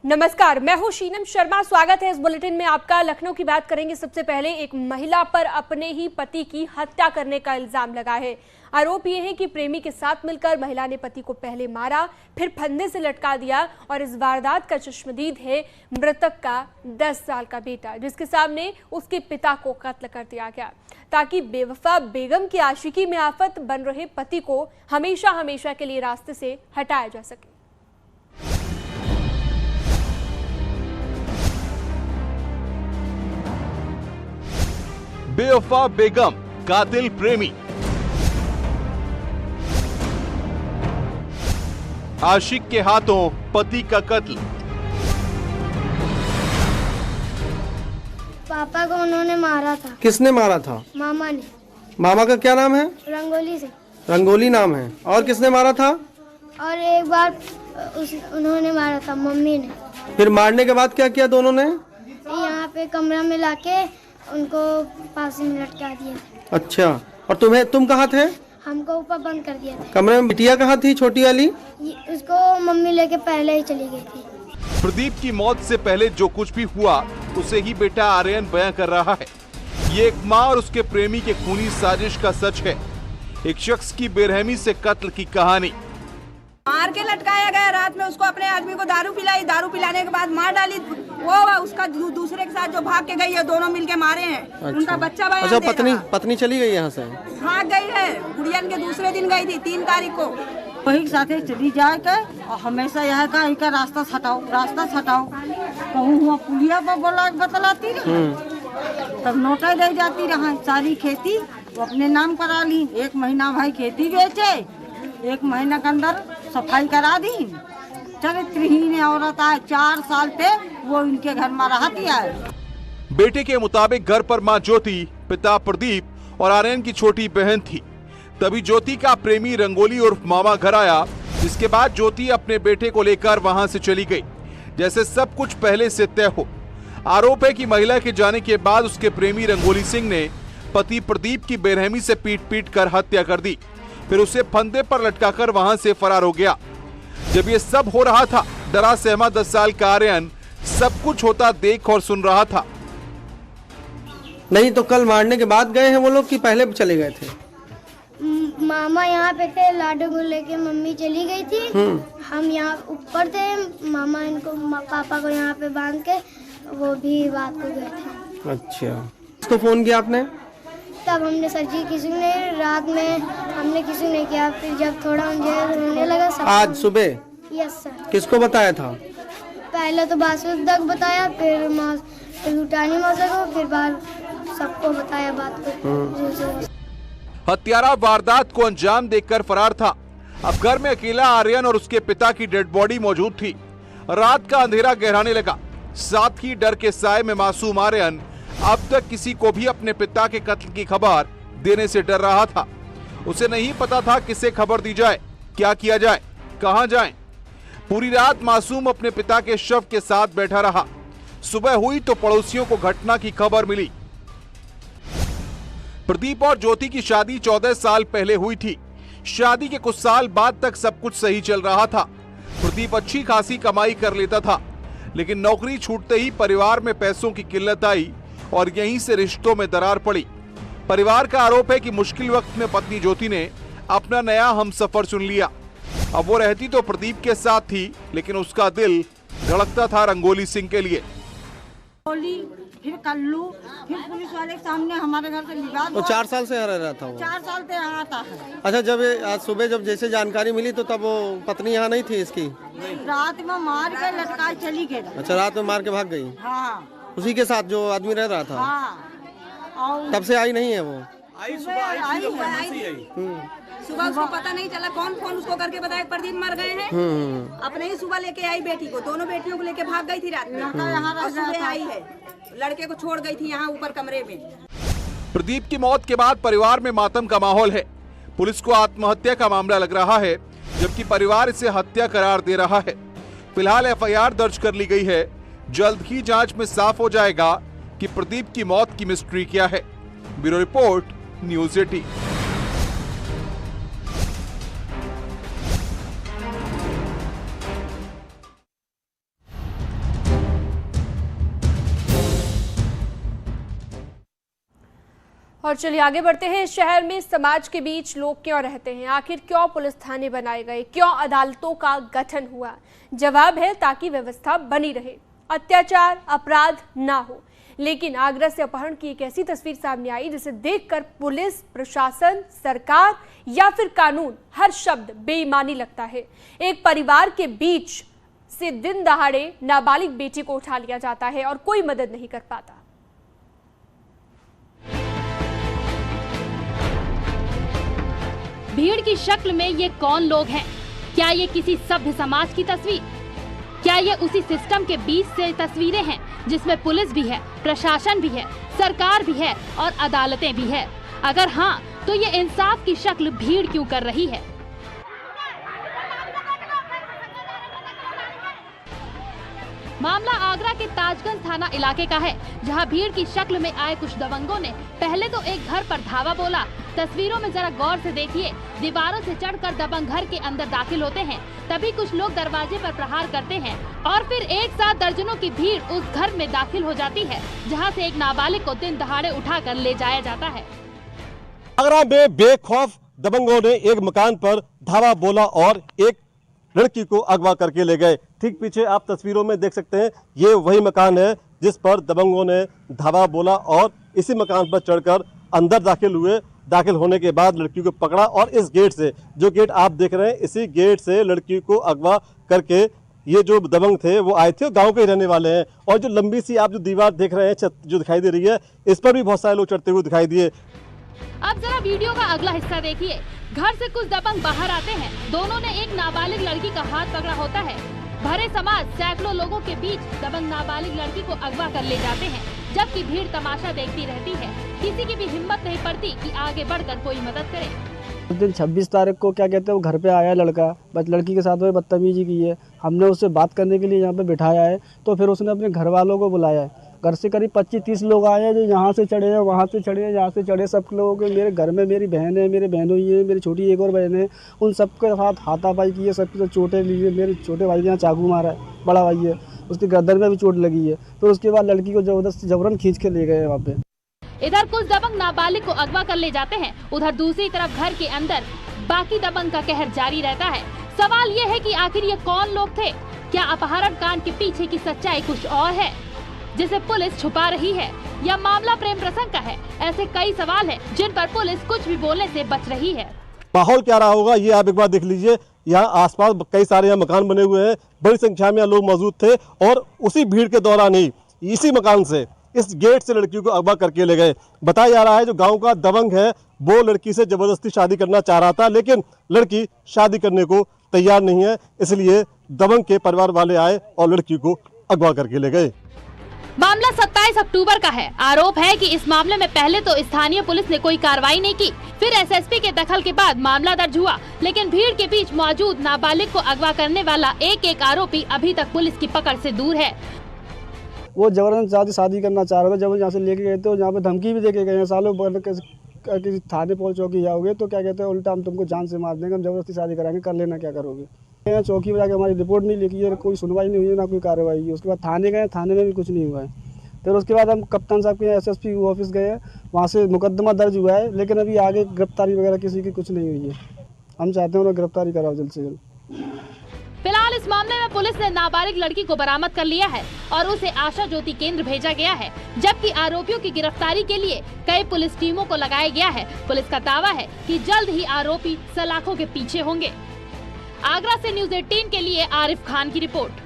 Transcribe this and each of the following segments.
नमस्कार, मैं हूं शीनम शर्मा। स्वागत है इस बुलेटिन में आपका। लखनऊ की बात करेंगे। सबसे पहले एक महिला पर अपने ही पति की हत्या करने का इल्जाम लगा है। आरोप यह है कि प्रेमी के साथ मिलकर महिला ने पति को पहले मारा, फिर फंदे से लटका दिया और इस वारदात का चश्मदीद है मृतक का 10 साल का बेटा, जिसके सामने उसके पिता को कत्ल कर दिया गया ताकि बेवफा बेगम की आशिकी में आफत बन रहे पति को हमेशा हमेशा के लिए रास्ते से हटाया जा सके। बेवफा बेगम, कातिल प्रेमी। आशिक के हाथों पति का कत्ल। पापा को उन्होंने मारा था। किसने मारा था? मामा ने। मामा का क्या नाम है? रंगोली से। रंगोली नाम है। और किसने मारा था? और एक बार उन्होंने मारा था मम्मी ने। फिर मारने के बाद क्या किया दोनों ने? यहाँ पे कमरा में लाके उनको फांसी में लटका दिया। अच्छा, और तुम कहाँ थे? हमको ऊपर बंद कर दिया था। कमरे में। बिटिया कहाँ थी, छोटी वाली? उसको मम्मी लेके पहले ही चली गई थी। प्रदीप की मौत से पहले जो कुछ भी हुआ उसे ही बेटा आर्यन बयां कर रहा है। ये एक माँ और उसके प्रेमी के खूनी साजिश का सच है। एक शख्स की बेरहमी से कत्ल की कहानी। मार के लटकाया गया। रात में उसको अपने आदमी को दारू पिलाई, दारू पिलाने के बाद मार डाली। वो उसका दूसरे के साथ जो भाग के गई है, दोनों मिलके मारे हैं। अच्छा। उनका बच्चा बयान अच्छा, दे रहा। पत्नी चली गई यहाँ से? भाग गई है। गुड़ियन के दूसरे दिन गई थी, 3 तारीख को। वही साथे चली जाए के और हमेशा यह का इनका रास्ता हटाओ। कहूँ हुआ पुलिया पर बोला बतलाती रही, तब नोटा दे जाती रहा। सारी खेती वो अपने नाम करा ली। 1 महीना भाई खेती बेचे, 1 महीना के अंदर सफाई करा दी। चरित्रहीन औरत है। 4 साल से वो इनके घर में रहती है। बेटे के मुताबिक घर पर मां ज्योति, पिता प्रदीप और आर्यन की छोटी बहन थी। तभी ज्योति का प्रेमी रंगोली और मामा घर आया, जिसके बाद ज्योति अपने बेटे को लेकर वहां से चली गई, जैसे सब कुछ पहले से तय हो। आरोप है कि महिला के जाने के बाद उसके प्रेमी रंगोली सिंह ने पति प्रदीप की बेरहमी से पीट कर हत्या कर दी, फिर उसे फंदे पर लटकाकर वहां से फरार हो गया। जब ये सब हो रहा था, डरा सहमा 10 साल का आर्यन सब कुछ होता देख और सुन रहा था। नहीं तो कल मारने के बाद गए हैं वो लोग कि पहले चले गए थे? मामा यहाँ पे थे, लाडू को लेके मम्मी चली गई थी। हम यहाँ ऊपर थे। मामा इनको पापा को यहाँ पे बांध के वो भी बात को गए थे। अच्छा, किसको फोन किया आपने? तब हमने सर जी किसी ने रात में हमने किसी ने किया। फिर जब थोड़ा मुझे रोने लगा सब। आज सुबह? Yes sir. किसको किसको बताया था? पहले तो बासुद तक बताया, फिर लुटानी मौसा को, फिर बाद सबको बताया बात को। हत्यारा वारदात को अंजाम देकर फरार था। अब घर में अकेला आर्यन और उसके पिता की डेड बॉडी मौजूद थी। रात का अंधेरा गहराने लगा, साथ ही डर के साए में मासूम आर्यन अब तक किसी को भी अपने पिता के कत्ल की खबर देने से डर रहा था। उसे नहीं पता था किसे खबर दी जाए, क्या किया जाए, कहां जाए। पूरी रात मासूम अपने पिता के शव के साथ बैठा रहा। सुबह हुई तो पड़ोसियों को घटना की खबर मिली। प्रदीप और ज्योति की शादी 14 साल पहले हुई थी। शादी के कुछ साल बाद तक सब कुछ सही चल रहा था। प्रदीप अच्छी खासी कमाई कर लेता था, लेकिन नौकरी छूटते ही परिवार में पैसों की किल्लत आई और यहीं से रिश्तों में दरार पड़ी। परिवार का आरोप है कि मुश्किल वक्त में पत्नी ज्योति ने अपना नया हमसफर चुन लिया। अब वो रहती तो प्रदीप के साथ थी, लेकिन उसका दिल धड़कता था रंगोली सिंह के लिए। फिर कल्लू, फिर पुलिस वाले के सामने हमारे घर से विवाद। तो 4 साल से रह रहा था वो? 4 साल से यहाँ आता है। अच्छा, जब आज सुबह जब जैसे जानकारी मिली तो तब वो पत्नी यहाँ नहीं थी इसकी? रात में मार के लटका चली गई। अच्छा, रात में मार के भाग गई? हाँ। उसी के साथ जो आदमी रह रहा था? हाँ। और तब से आई नहीं है वो? सुबह उसको पता नहीं चला, कौन फोन उसको करके बताया प्रदीप मर गए हैं। अपने ही सुबह लेके आई बेटी को, दोनों बेटियों को लेके भाग गई थी रात में। और सुबह आई है, लड़के को छोड़ गई थी यहाँ ऊपर कमरे में। प्रदीप की मौत के बाद परिवार में मातम का माहौल है। पुलिस को आत्महत्या का मामला लग रहा है, जबकि परिवार इसे हत्या करार दे रहा है। फिलहाल एफआईआर दर्ज कर ली गई है। जल्द ही जांच में साफ हो जाएगा कि प्रदीप की मौत की मिस्ट्री क्या है। Bureau report, news 18। और चलिए आगे बढ़ते हैं। इस शहर में समाज के बीच लोग क्यों रहते हैं? आखिर क्यों पुलिस थाने बनाए गए? क्यों अदालतों का गठन हुआ? जवाब है ताकि व्यवस्था बनी रहे, अत्याचार अपराध ना हो। लेकिन आगरा से अपहरण की एक ऐसी तस्वीर सामने आई जिसे देखकर पुलिस प्रशासन, सरकार या फिर कानून, हर शब्द बेईमानी लगता है। एक परिवार के बीच से दिन दहाड़े नाबालिग बेटी को उठा लिया जाता है और कोई मदद नहीं कर पाता। भीड़ की शक्ल में ये कौन लोग हैं? क्या ये किसी सभ्य समाज की तस्वीर? क्या ये उसी सिस्टम के बीच से तस्वीरें हैं जिसमें पुलिस भी है, प्रशासन भी है, सरकार भी है और अदालतें भी है? अगर हाँ, तो ये इंसाफ की शक्ल भीड़ क्यों कर रही है? मामला आगरा के ताजगंज थाना इलाके का है, जहां भीड़ की शक्ल में आए कुछ दबंगों ने पहले तो एक घर पर धावा बोला। तस्वीरों में जरा गौर से देखिए, दीवारों से चढ़कर दबंग घर के अंदर दाखिल होते हैं। तभी कुछ लोग दरवाजे पर प्रहार करते हैं और फिर एक साथ दर्जनों की भीड़ उस घर में दाखिल हो जाती है, जहां से एक नाबालिग को दिन दहाड़े उठाकर ले जाया जाता है। आगरा में बेखौफ दबंगों ने एक मकान पर धावा बोला और एक लड़की को अगवा करके ले गए। ठीक पीछे आप तस्वीरों में देख सकते हैं, ये वही मकान है जिस पर दबंगों ने धावा बोला और इसी मकान पर चढ़कर अंदर दाखिल हुए। दाखिल होने के बाद लड़की को पकड़ा और इस गेट से, जो गेट आप देख रहे हैं, इसी गेट से लड़की को अगवा करके ये जो दबंग थे वो आए थे, गांव के ही रहने वाले हैं। और जो लंबी सी आप जो दीवार देख रहे हैं, छत जो दिखाई दे रही है, इस पर भी बहुत सारे लोग चढ़ते हुए दिखाई दिए। अब जरा वीडियो का अगला हिस्सा देखिए। घर से कुछ दबंग बाहर आते हैं, दोनों ने एक नाबालिग लड़की का हाथ पकड़ा होता है। भरे समाज सैकड़ों लोगों के बीच दबंग नाबालिग लड़की को अगवा कर ले जाते हैं, जबकि भीड़ तमाशा देखती रहती है। किसी की भी हिम्मत नहीं पड़ती कि आगे बढ़कर कोई मदद करे। उस दिन 26 तारीख को क्या कहते हैं, वो घर पे आया लड़का, बस लड़की के साथ वो बदतमीजी की है। हमने उससे बात करने के लिए यहाँ पे बिठाया है, तो फिर उसने अपने घर वालों को बुलाया है। घर से करीब 25-30 लोग आए हैं, जो यहाँ से चढ़े हैं, वहाँ से चढ़े हैं, यहाँ से चढ़े। सब लोगों के मेरे घर में मेरी बहन है, मेरे बहनों ही है, मेरी छोटी एक और बहन है, उन सबके साथ हाथापाई की है, सबके साथ चोटें ली है। मेरे छोटे भाई के यहाँ चाकू मारा है, बड़ा भाई है, उसकी गर्दन में भी चोट लगी है। फिर उसके बाद लड़की को जबरदस्ती जबरन खींच के ले गए वहाँ पे। इधर कुछ दबंग नाबालिग को अगवा कर ले जाते हैं, उधर दूसरी तरफ घर के अंदर बाकी दबंग का कहर जारी रहता है। सवाल ये है कि आखिर ये कौन लोग थे? क्या अपहरण कांड के पीछे की सच्चाई कुछ और है जिसे पुलिस छुपा रही है, या मामला प्रेम प्रसंग का है? ऐसे कई सवाल हैं जिन पर पुलिस कुछ भी बोलने से बच रही है। माहौल क्या रहा होगा ये आप एक बार देख लीजिए। यहाँ आसपास कई सारे यहाँ मकान बने हुए हैं, बड़ी संख्या में लोग मौजूद थे और उसी भीड़ के दौरान ही इसी मकान से, इस गेट से लड़की को अगवा करके ले गए। बताया जा रहा है जो गांव का दबंग है वो लड़की से जबरदस्ती शादी करना चाह रहा था, लेकिन लड़की शादी करने को तैयार नहीं है, इसलिए दबंग के परिवार वाले आए और लड़की को अगवा करके ले गए। मामला 27 अक्टूबर का है। आरोप है कि इस मामले में पहले तो स्थानीय पुलिस ने कोई कार्रवाई नहीं की, फिर एसएसपी के दखल के बाद मामला दर्ज हुआ, लेकिन भीड़ के बीच मौजूद नाबालिग को अगवा करने वाला एक आरोपी अभी तक पुलिस की पकड़ से दूर है। वो जबरदस्त शादी करना चाह रहा था। जब यहाँ से लेके गए तो यहाँ पे धमकी भी देके गए हैं, सालों भर किसी थाने पुलिस चौकी जाओगे तो क्या कहते हैं, उल्टा हम तुमको जान से मार देंगे, हम जबरदस्ती शादी कराएंगे, कर लेना क्या करोगे। यहाँ चौकी में जाके हमारी रिपोर्ट नहीं लिखी है, कोई सुनवाई नहीं हुई है, ना कोई कार्रवाई हुई है। उसके बाद थाने गए, थाने में भी कुछ नहीं हुआ है। फिर उसके बाद हम कप्तान साहब के एसएसपी ऑफिस गए, वहाँ से मुकदमा दर्ज हुआ है, लेकिन अभी आगे गिरफ्तारी वगैरह किसी की कुछ नहीं हुई है। हम चाहते हैं उन्हें गिरफ्तारी कराओ जल्द से जल्द। फिलहाल इस मामले में पुलिस ने नाबालिग लड़की को बरामद कर लिया है और उसे आशा ज्योति केंद्र भेजा गया है, जबकि आरोपियों की गिरफ्तारी के लिए कई पुलिस टीमों को लगाया गया है। पुलिस का दावा है कि जल्द ही आरोपी सलाखों के पीछे होंगे। आगरा से न्यूज़ 18 के लिए आरिफ खान की रिपोर्ट।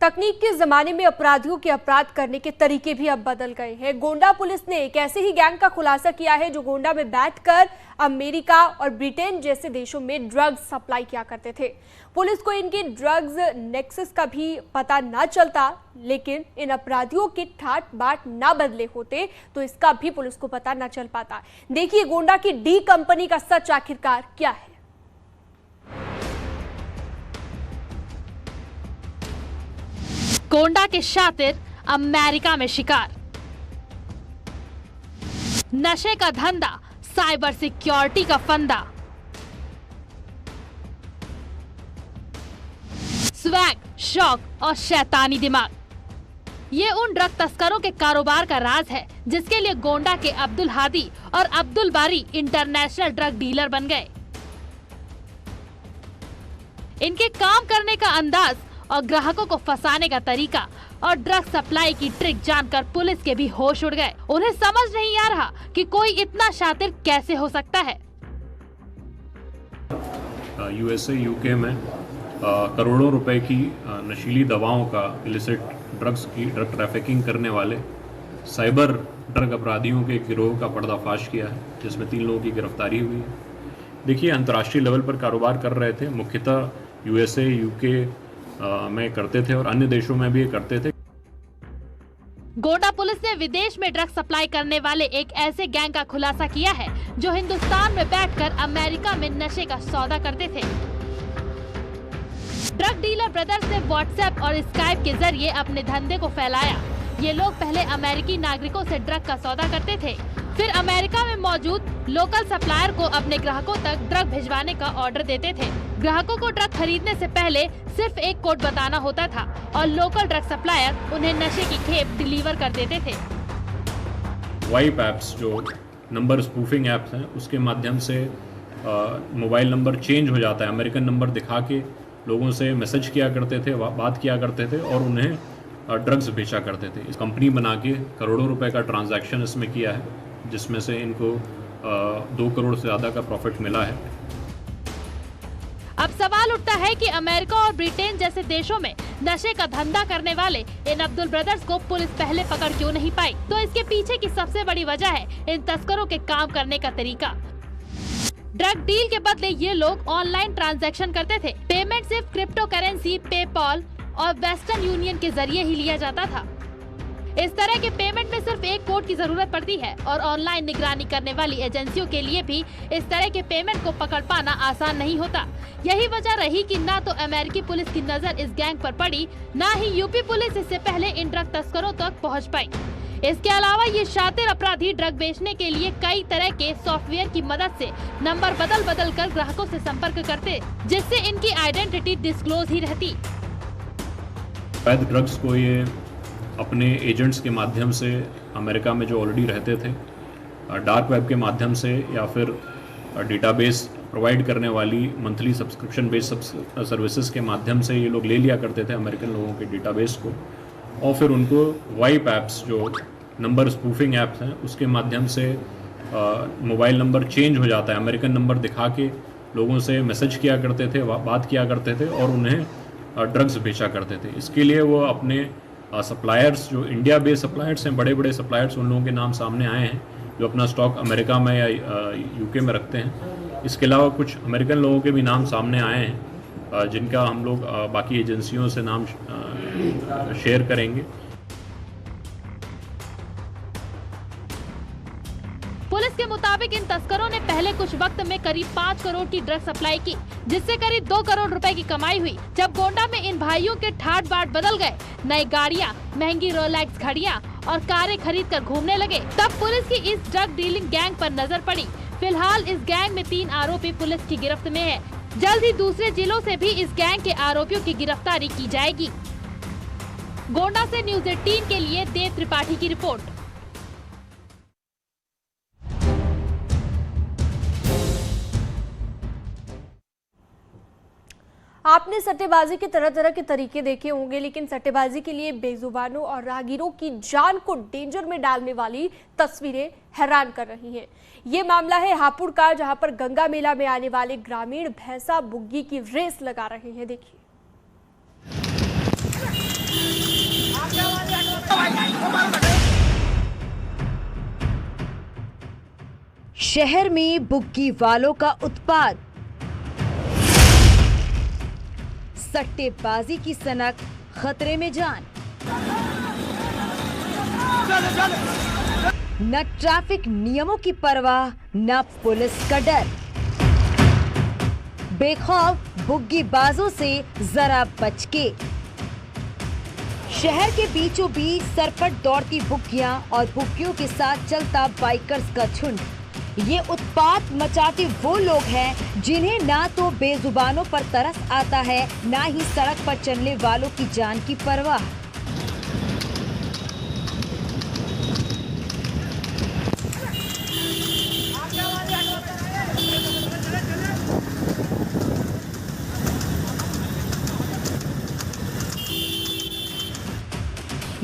तकनीक के जमाने में अपराधियों के अपराध करने के तरीके भी अब बदल गए हैं। गोंडा पुलिस ने एक ऐसे ही गैंग का खुलासा किया है जो गोंडा में बैठकर अमेरिका और ब्रिटेन जैसे देशों में ड्रग्स सप्लाई किया करते थे। पुलिस को इनके ड्रग्स नेक्सस का भी पता न चलता, लेकिन इन अपराधियों के ठाट बाट ना बदले होते तो इसका भी पुलिस को पता न चल पाता। देखिए गोंडा की डी कंपनी का सच आखिरकार क्या है। गोंडा के शातिर अमेरिका में शिकार, नशे का धंधा, साइबर सिक्योरिटी का फंदा, स्वैग, शौक और शैतानी दिमाग, ये उन ड्रग तस्करों के कारोबार का राज है जिसके लिए गोंडा के अब्दुल हादी और अब्दुल बारी इंटरनेशनल ड्रग डीलर बन गए। इनके काम करने का अंदाज और ग्राहकों को फंसाने का तरीका और ड्रग सप्लाई की ट्रिक जानकर पुलिस के भी होश उड़ गए। उन्हें समझ नहीं आ रहा कि कोई इतना शातिर कैसे हो सकता है। यूएसए यूके में करोड़ों रुपए की नशीली दवाओं का इलिसिट ड्रग्स की ड्रग ट्रैफिकिंग करने वाले साइबर ड्रग अपराधियों के गिरोह का पर्दाफाश किया है, जिसमें 3 लोगों की गिरफ्तारी हुई है। देखिए, अंतर्राष्ट्रीय लेवल पर कारोबार कर रहे थे, मुख्यतः यूएसए यूके में करते थे और अन्य देशों में भी करते थे। गोंडा पुलिस ने विदेश में ड्रग सप्लाई करने वाले एक ऐसे गैंग का खुलासा किया है जो हिंदुस्तान में बैठकर अमेरिका में नशे का सौदा करते थे। ड्रग डीलर ब्रदर्स ने व्हाट्सएप और स्काइप के जरिए अपने धंधे को फैलाया। ये लोग पहले अमेरिकी नागरिकों से ड्रग का सौदा करते थे, फिर अमेरिका में मौजूद लोकल सप्लायर को अपने ग्राहकों तक ड्रग भिजवाने का ऑर्डर देते थे। ग्राहकों को ड्रग खरीदने से पहले सिर्फ एक कोड बताना होता था और लोकल ड्रग सप्लायर उन्हें नशे की खेप डिलीवर कर देते थे। वाइप ऐप्स जो नंबर स्पूफिंग ऐप्स हैं, उसके माध्यम से मोबाइल नंबर चेंज हो जाता है, अमेरिकन नंबर दिखा के लोगों से मैसेज किया करते थे, बात किया करते थे और उन्हें ड्रग्स बेचा करते थे। इस कंपनी बना के करोड़ों रुपए का ट्रांजैक्शन इसमें किया है, जिसमें से इनको 2 करोड़ से ज़्यादा का प्रॉफिट मिला है। अब सवाल उठता है कि अमेरिका और ब्रिटेन जैसे देशों में नशे का धंधा करने वाले इन अब्दुल ब्रदर्स को पुलिस पहले पकड़ क्यों नहीं पाई? तो इसके पीछे की सबसे बड़ी वजह है इन तस्करों के काम करने का तरीका। ड्रग डील के बदले ये लोग ऑनलाइन ट्रांजैक्शन करते थे। पेमेंट सिर्फ क्रिप्टो करेंसी, पेपॉल और वेस्टर्न यूनियन के जरिए ही लिया जाता था। इस तरह के पेमेंट में सिर्फ एक कोड की जरूरत पड़ती है और ऑनलाइन निगरानी करने वाली एजेंसियों के लिए भी इस तरह के पेमेंट को पकड़ पाना आसान नहीं होता। यही वजह रही कि ना तो अमेरिकी पुलिस की नजर इस गैंग पर पड़ी, ना ही यूपी पुलिस इससे पहले इन ड्रग तस्करों तक पहुंच पाई। इसके अलावा ये शातिर अपराधी ड्रग बेचने के लिए कई तरह के सॉफ्टवेयर की मदद से नंबर बदल बदल कर ग्राहकों से संपर्क करते, जिससे इनकी आइडेंटिटी डिस्क्लोज ही रहती। वैध ड्रग्स को ये अपने एजेंट्स के माध्यम से अमेरिका में जो ऑलरेडी रहते थे, डार्क वेब के माध्यम से या फिर डेटाबेस प्रोवाइड करने वाली मंथली सब्सक्रिप्शन बेस्ड सर्विसेज के माध्यम से ये लोग ले लिया करते थे अमेरिकन लोगों के डेटाबेस को, और फिर उनको वाइप ऐप्स जो नंबर स्पूफिंग ऐप्स हैं उसके माध्यम से मोबाइल नंबर चेंज हो जाता है, अमेरिकन नंबर दिखा के लोगों से मैसेज किया करते थे, बात किया करते थे और उन्हें ड्रग्स बेचा करते थे। इसके लिए वो अपने सप्लायर्स जो इंडिया बेस्ड सप्लायर्स हैं, बड़े बड़े सप्लायर्स, उन लोगों के नाम सामने आए हैं जो अपना स्टॉक अमेरिका में या यूके में रखते हैं। इसके अलावा कुछ अमेरिकन लोगों के भी नाम सामने आए हैं जिनका हम लोग बाकी एजेंसियों से नाम शेयर करेंगे। पुलिस के मुताबिक इन तस्करों ने पहले कुछ वक्त में करीब 5 करोड़ की ड्रग सप्लाई की, जिससे करीब 2 करोड़ रुपए की कमाई हुई। जब गोंडा में इन भाइयों के ठाट बाट बदल गए, नई गाड़ियां, महंगी रोलेक्स घड़ियां और कारें खरीद कर घूमने लगे, तब पुलिस की इस ड्रग डीलिंग गैंग पर नजर पड़ी। फिलहाल इस गैंग में 3 आरोपी पुलिस की गिरफ्त में है। जल्द ही दूसरे जिलों से भी इस गैंग के आरोपियों की गिरफ्तारी की जाएगी। गोंडा से न्यूज़ 18 के लिए देव त्रिपाठी की रिपोर्ट। आपने सट्टेबाजी के तरह तरह के तरीके देखे होंगे, लेकिन सट्टेबाजी के लिए बेजुबानों और राहगीरों की जान को डेंजर में डालने वाली तस्वीरें हैरान कर रही हैं। ये मामला है हापुड़ का, जहां पर गंगा मेला में आने वाले ग्रामीण भैंसा बुग्गी की रेस लगा रहे हैं। देखिए, शहर में बुग्गी वालों का उत्पात, सट्टेबाजी की सनक, खतरे में जान। न ट्रैफिक नियमों की परवाह, न पुलिस का डर। बेखौफ बुग्गी बाजों से जरा बच के। शहर के बीचों बीच सरपट दौड़ती बुग्गियां और बुग्गियों के साथ चलता बाइकर्स का झुंड। ये उत्पात मचाते वो लोग हैं जिन्हें ना तो बेजुबानों पर तरस आता है, ना ही सड़क पर चलने वालों की जान की परवाह।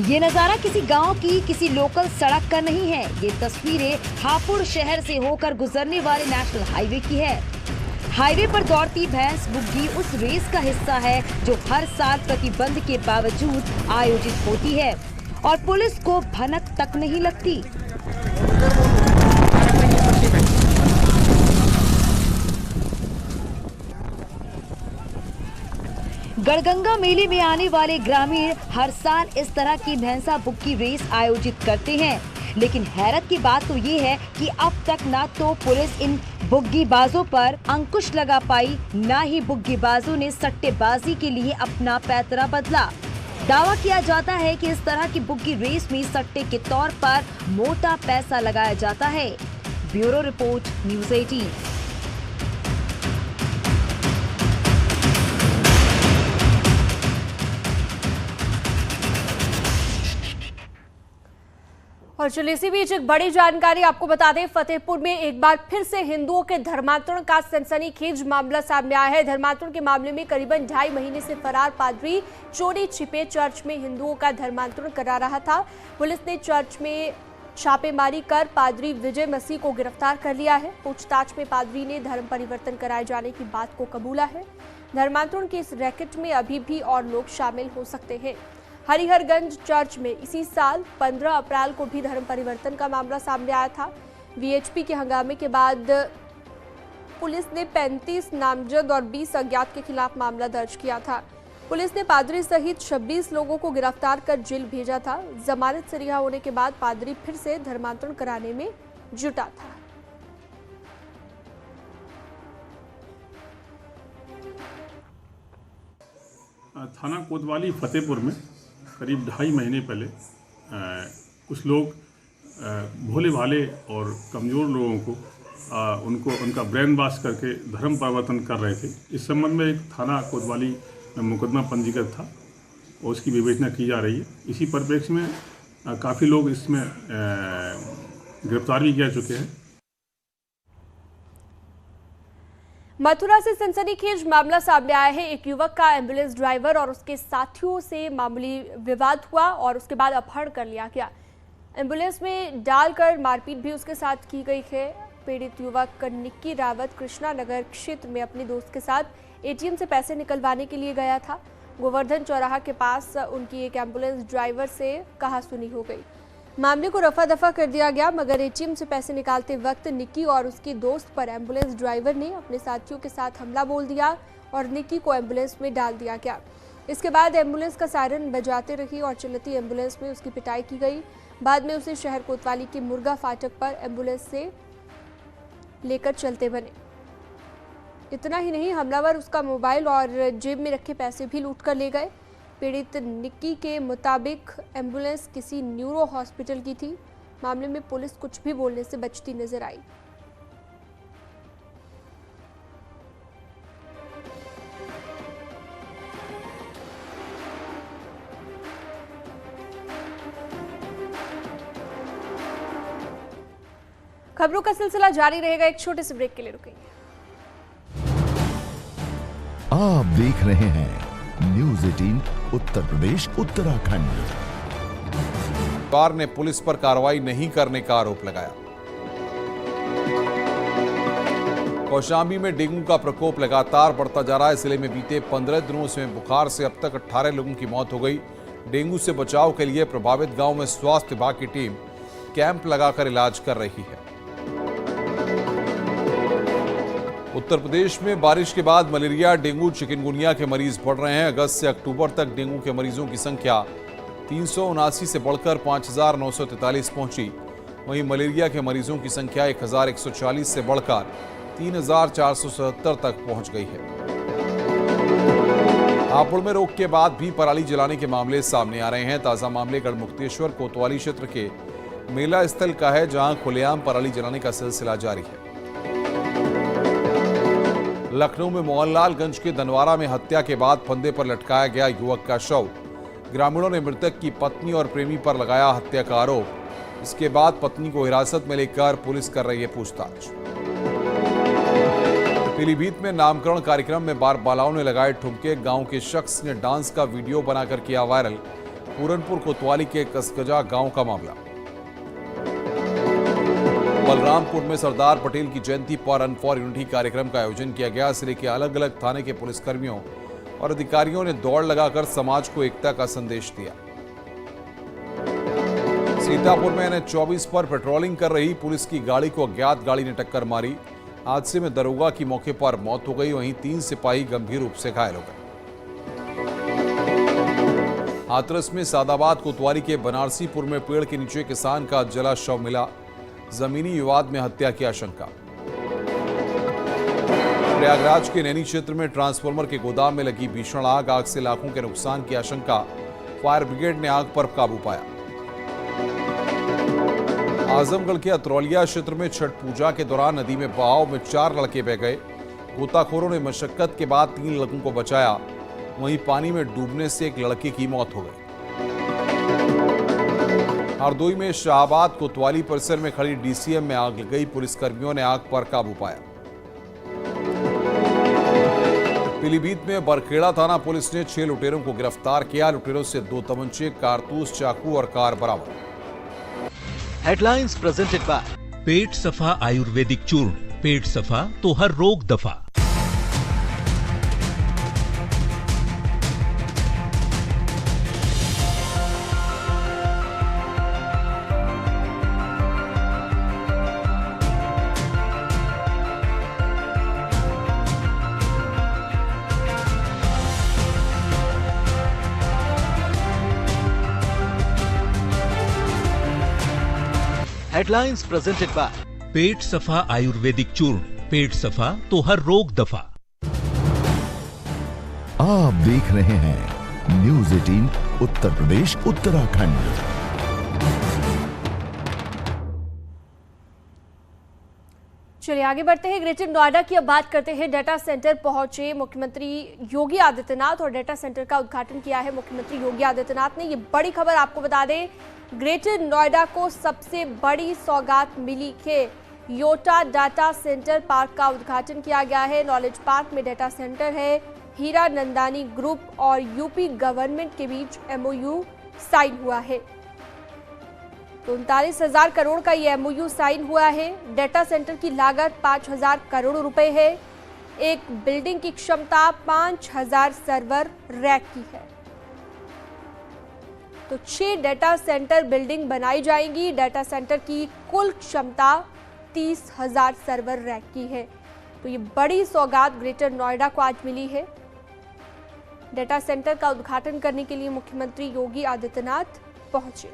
ये नजारा किसी गांव की, किसी लोकल सड़क का नहीं है। ये तस्वीरें हापुड़ शहर से होकर गुजरने वाले नेशनल हाईवे की है। हाईवे पर दौड़ती भैंस बुग्गी उस रेस का हिस्सा है जो हर साल प्रतिबंध के बावजूद आयोजित होती है और पुलिस को भनक तक नहीं लगती। गढ़गंगा मेले में आने वाले ग्रामीण हर साल इस तरह की भैंसा बुग्गी रेस आयोजित करते हैं, लेकिन हैरत की बात तो ये है कि अब तक ना तो पुलिस इन बुग्गीबाजों पर अंकुश लगा पाई, ना ही बुग्गीबाजों ने सट्टेबाजी के लिए अपना पैतरा बदला। दावा किया जाता है कि इस तरह की बुग्गी रेस में सट्टे के तौर पर मोटा पैसा लगाया जाता है। Bureau report, news 18। और चलिए इसी बीच एक बड़ी जानकारी आपको बता दें, फतेहपुर में एक बार फिर से हिंदुओं के धर्मांतरण का सनसनीखेज मामला सामने आया है। धर्मांतरण के मामले में करीबन 2.5 महीने से फरार पादरी चोरी छिपे चर्च में हिंदुओं का धर्मांतरण करा रहा था। पुलिस ने चर्च में छापेमारी कर पादरी विजय मसीह को गिरफ्तार कर लिया है। पूछताछ में पादरी ने धर्म परिवर्तन कराए जाने की बात को कबूला है। धर्मांतरण के इस रैकेट में अभी भी और लोग शामिल हो सकते हैं। हरिहरगंज चर्च में इसी साल 15 अप्रैल को भी धर्म परिवर्तन का मामला सामने आया था। वीएचपी के हंगामे के बाद पुलिस ने 35 नामजद और 20 अज्ञात के खिलाफ मामला दर्ज किया था। पुलिस ने पादरी सहित 26 लोगों को गिरफ्तार कर जेल भेजा था। जमानत से रिहा होने के बाद पादरी फिर से धर्मांतरण कराने में जुटा था। थाना कोतवाली फतेहपुर में करीब 2.5 महीने पहले कुछ लोग भोले भाले और कमज़ोर लोगों को उनका ब्रेन वॉश करके धर्म परिवर्तन कर रहे थे। इस संबंध में एक थाना कोतवाली में मुकदमा पंजीकृत था और उसकी विवेचना की जा रही है। इसी परिप्रेक्ष्य में काफ़ी लोग इसमें गिरफ्तार भी किया चुके हैं। मथुरा से सनसनीखेज मामला सामने आया है। एक युवक का एम्बुलेंस ड्राइवर और उसके साथियों से मामूली विवाद हुआ और उसके बाद अपहरण कर लिया गया। एम्बुलेंस में डालकर मारपीट भी उसके साथ की गई है। पीड़ित युवक निक्की रावत कृष्णा नगर क्षेत्र में अपने दोस्त के साथ एटीएम से पैसे निकलवाने के लिए गया था। गोवर्धन चौराहा के पास उनकी एक एम्बुलेंस ड्राइवर से कहासुनी हो गई। मामले को रफा दफा कर दिया गया, मगर एटीएम से पैसे निकालते वक्त निक्की और उसकी दोस्त पर एम्बुलेंस ड्राइवर ने अपने साथियों के साथ हमला बोल दिया और निक्की को एम्बुलेंस में डाल दिया गया। इसके बाद एम्बुलेंस का सायरन बजाते रही और चलती एम्बुलेंस में उसकी पिटाई की गई। बाद में उसे शहर कोतवाली के मुर्गा फाटक पर एम्बुलेंस से लेकर चलते बने। इतना ही नहीं, हमलावर उसका मोबाइल और जेब में रखे पैसे भी लूट कर ले गए। पीड़ित निक्की के मुताबिक एम्बुलेंस किसी न्यूरो हॉस्पिटल की थी। मामले में पुलिस कुछ भी बोलने से बचती नजर आई। खबरों का सिलसिला जारी रहेगा, एक छोटे से ब्रेक के लिए रुकेंगे। आप देख रहे हैं न्यूज़ 18 उत्तर प्रदेश उत्तराखंड। सरकार ने पुलिस पर कार्रवाई नहीं करने का आरोप लगाया। कौशाम्बी में डेंगू का प्रकोप लगातार बढ़ता जा रहा है। जिले में बीते 15 दिनों से बुखार से अब तक 18 लोगों की मौत हो गई। डेंगू से बचाव के लिए प्रभावित गांव में स्वास्थ्य विभाग की टीम कैंप लगाकर इलाज कर रही है। उत्तर प्रदेश में बारिश के बाद मलेरिया, डेंगू, चिकनगुनिया के मरीज बढ़ रहे हैं। अगस्त से अक्टूबर तक डेंगू के मरीजों की संख्या 379 से बढ़कर 5,943 पहुंची। वहीं मलेरिया के मरीजों की संख्या 1,140 से बढ़कर 3,477 तक पहुंच गई है। हापुड़ में रोक के बाद भी पराली जलाने के मामले सामने आ रहे हैं। ताजा मामले गढ़मुक्तेश्वर कोतवाली क्षेत्र के मेला स्थल का है, जहां खुलेआम पराली जलाने का सिलसिला जारी है। लखनऊ में मोहनलालगंज के दनवारा में हत्या के बाद फंदे पर लटकाया गया युवक का शव। ग्रामीणों ने मृतक की पत्नी और प्रेमी पर लगाया हत्या का आरोप। इसके बाद पत्नी को हिरासत में लेकर पुलिस कर रही है पूछताछ। पीलीभीत में नामकरण कार्यक्रम में बालाओं ने लगाए ठुमके। गांव के शख्स ने डांस का वीडियो बनाकर किया वायरल। पूरनपुर कोतवाली के कसगजा गांव का मामला। बलरामपुर में सरदार पटेल की जयंती पर रन फॉर यूनिटी कार्यक्रम का आयोजन किया गया। जिले के अलग अलग थाने के पुलिसकर्मियों और अधिकारियों ने दौड़ लगाकर समाज को एकता का संदेश दिया। सीतापुर में NH-24 पर पेट्रोलिंग कर रही पुलिस की गाड़ी को अज्ञात गाड़ी ने टक्कर मारी। हादसे में दरोगा की मौके पर मौत हो गई, वहीं 3 सिपाही गंभीर रूप से घायल हो गए। हाथरस में सादाबाद कोतवाली के बनारसीपुर में पेड़ के नीचे किसान का जला शव मिला। जमीनी विवाद में हत्या की आशंका। प्रयागराज के नैनी क्षेत्र में ट्रांसफार्मर के गोदाम में लगी भीषण आग। आग से लाखों के नुकसान की आशंका। फायर ब्रिगेड ने आग पर काबू पाया। आजमगढ़ के अतरौलिया क्षेत्र में छठ पूजा के दौरान नदी में बहाव में 4 लड़के बह गए। गोताखोरों ने मशक्कत के बाद 3 लड़कों को बचाया। वहीं पानी में डूबने से एक लड़के की मौत हो गई। हरदोई में शाहबाद कोतवाली परिसर में खड़ी DCM में आग लग गई। पुलिसकर्मियों ने आग पर काबू पाया। पीलीभीत में बरखेड़ा थाना पुलिस ने 6 लुटेरों को गिरफ्तार किया। लुटेरों से 2 तमंचे, कारतूस, चाकू और कार बरामद। हेडलाइंस प्रेजेंटेड बाय पेट सफा आयुर्वेदिक चूर्ण। पेट सफा तो हर रोग दफा। हेडलाइंस प्रेजेंटेड बाय पेट सफा आयुर्वेदिक चूर्ण। पेट सफा तो हर रोग दफा। आप देख रहे हैं न्यूज़ 18 उत्तर प्रदेश उत्तराखंड। चलिए आगे बढ़ते हैं। ग्रेटर नोएडा की अब बात करते हैं। डेटा सेंटर पहुंचे मुख्यमंत्री योगी आदित्यनाथ और डेटा सेंटर का उद्घाटन किया है मुख्यमंत्री योगी आदित्यनाथ ने। ये बड़ी खबर आपको बता दें, ग्रेटर नोएडा को सबसे बड़ी सौगात मिली है। योटा डाटा सेंटर पार्क का उद्घाटन किया गया है। नॉलेज पार्क में डेटा सेंटर है। हीरा नंदानी ग्रुप और यूपी गवर्नमेंट के बीच MOU साइन हुआ है। तो 39,000 करोड़ का ये MOU साइन हुआ है। डेटा सेंटर की लागत 5,000 करोड़ रुपए है। एक बिल्डिंग की क्षमता 5,000 सर्वर रैक की है। तो 6 डेटा सेंटर बिल्डिंग बनाई जाएंगी। डेटा सेंटर की कुल क्षमता 30,000 सर्वर रैक की है। तो ये बड़ी सौगात ग्रेटर नोएडा को आज मिली है। डेटा सेंटर का उद्घाटन करने के लिए मुख्यमंत्री योगी आदित्यनाथ पहुंचे।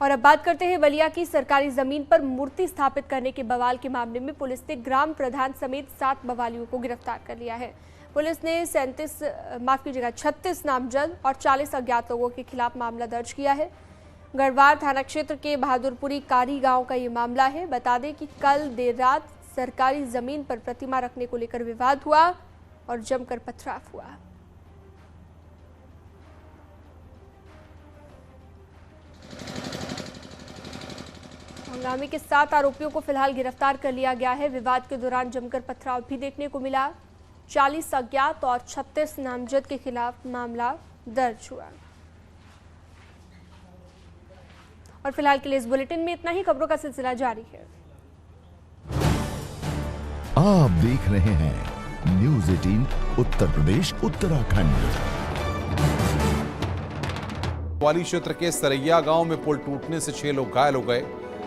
और अब बात करते हैं बलिया की। सरकारी जमीन पर मूर्ति स्थापित करने के बवाल के मामले में पुलिस ने ग्राम प्रधान समेत 7 बवालियों को गिरफ्तार कर लिया है। पुलिस ने 36 नामजद और 40 अज्ञात लोगों के खिलाफ मामला दर्ज किया है। गढ़वार थाना क्षेत्र के बहादुरपुरी कारी गांव का ये मामला है। बता दें कि कल देर रात सरकारी जमीन पर प्रतिमा रखने को लेकर विवाद हुआ और जमकर पथराव हुआ। हंगामे के 7 आरोपियों को फिलहाल गिरफ्तार कर लिया गया है। विवाद के दौरान जमकर पथराव भी देखने को मिला। 40 अज्ञात और 36 नामजद के खिलाफ मामला दर्ज हुआ। और फिलहाल के लिए इस बुलेटिन में इतना ही। खबरों का सिलसिला जारी है। आप देख रहे हैं न्यूज़ 18 उत्तर प्रदेश उत्तराखंड। वाली क्षेत्र के सरैया गांव में पुल टूटने से 6 लोग घायल हो गए।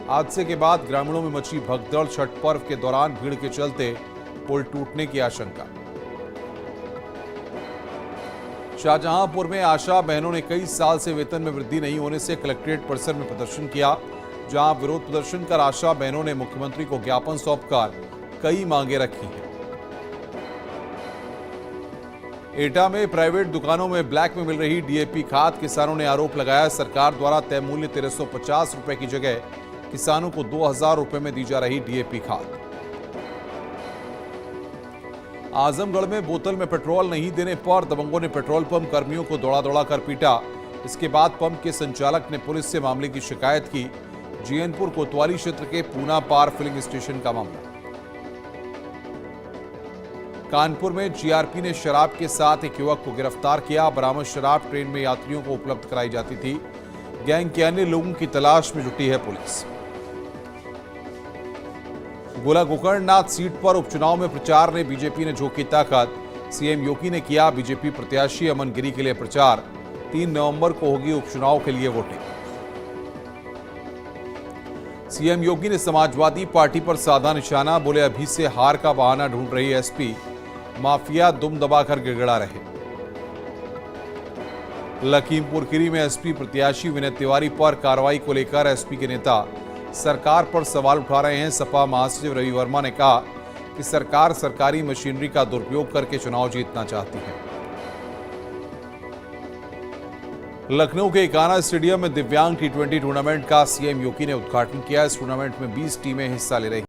हादसे के बाद ग्रामीणों में मची भगदड़। छठ पर्व के दौरान भीड़ के चलते पुल टूटने की आशंका। शाहजहांपुर में आशा बहनों ने कई साल से वेतन में वृद्धि नहीं होने से कलेक्ट्रेट परिसर में प्रदर्शन किया, जहां विरोध प्रदर्शन कर आशा बहनों ने मुख्यमंत्री को ज्ञापन सौंपकर कई मांगे रखी हैं। एटा में प्राइवेट दुकानों में ब्लैक में मिल रही डीएपी खाद, किसानों ने आरोप लगाया सरकार द्वारा तय मूल्य 1350 रुपए की जगह किसानों को 2000 रुपए में दी जा रही डीएपी खाद। आजमगढ़ में बोतल में पेट्रोल नहीं देने पर दबंगों ने पेट्रोल पंप कर्मियों को दौड़ा कर पीटा। इसके बाद पंप के संचालक ने पुलिस से मामले की शिकायत की। जीएनपुर कोतवाली क्षेत्र के पूना पार फिलिंग स्टेशन का मामला। कानपुर में जीआरपी ने शराब के साथ एक युवक को गिरफ्तार किया। बरामद शराब ट्रेन में यात्रियों को उपलब्ध कराई जाती थी। गैंग के अन्य लोगों की तलाश में जुटी है पुलिस। गोला गोकर्णनाथ सीट पर उपचुनाव में प्रचार ने बीजेपी ने झोंकी ताकत। सीएम योगी ने किया बीजेपी प्रत्याशी अमन गिरी के लिए प्रचार। 3 नवंबर को होगी उपचुनाव के लिए वोटिंग। सीएम योगी ने समाजवादी पार्टी पर साधा निशाना, बोले अभी से हार का बहाना ढूंढ रही एसपी, माफिया दुम दबाकर गिड़गिड़ा रहे। लखीमपुर खीरी में एसपी प्रत्याशी विनय तिवारी पर कार्रवाई को लेकर एसपी के नेता सरकार पर सवाल उठा रहे हैं। सपा महासचिव रवि वर्मा ने कहा कि सरकार सरकारी मशीनरी का दुरुपयोग करके चुनाव जीतना चाहती है। लखनऊ के इकाना स्टेडियम में दिव्यांग T20 टूर्नामेंट का सीएम योगी ने उद्घाटन किया। इस टूर्नामेंट में 20 टीमें हिस्सा ले रही।